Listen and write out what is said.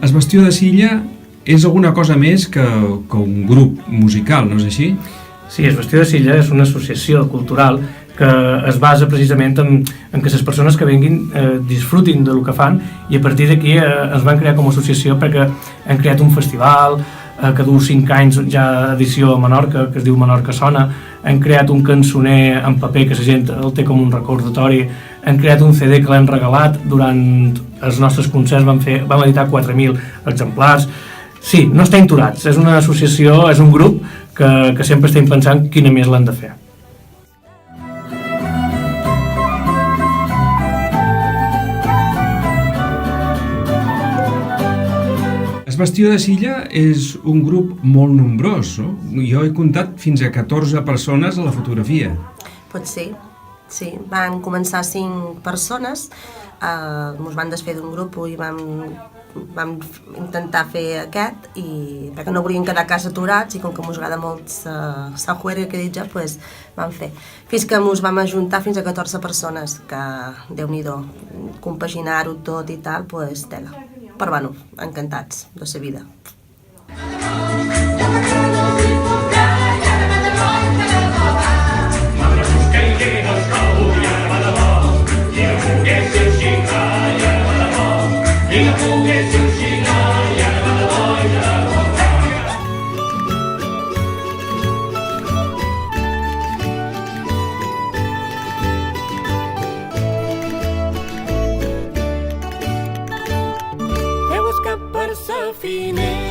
El Bastió de Silla és alguna cosa més que un grup musical, no és així? Sí, el Bastió de Silla és una associació cultural que es basa precisament en que les persones que venguin disfrutin del que fan, i a partir d'aquí ens van crear com a associació perquè hem creat un festival que du 5 anys ja edició a Menorca, que es diu Menorca Sona. Hem creat un cançoner en paper que la gent el té com un recordatori. Hem creat un CD que l'hem regalat durant els nostres concerts, vam editar 4.000 exemplars. Sí, no estem aturats, és una associació, és un grup que sempre estem pensant quina més l'hem de fer. El Bastió de Silla és un grup molt nombrós, no? Jo he comptat fins a 14 persones a la fotografia. Pot ser, sí. Van començar 5 persones, ens van desfer d'un grup i vam intentar fer aquest, perquè no volíem quedar a casa aturats, i com que ens agrada molt la juerga que he dit ja, doncs vam fer. Fins que ens vam ajuntar fins a 14 persones, que Déu-n'hi-do, compaginar-ho tot i tal, doncs tela. Però bueno, encantats de la vida. He buscat per sa finera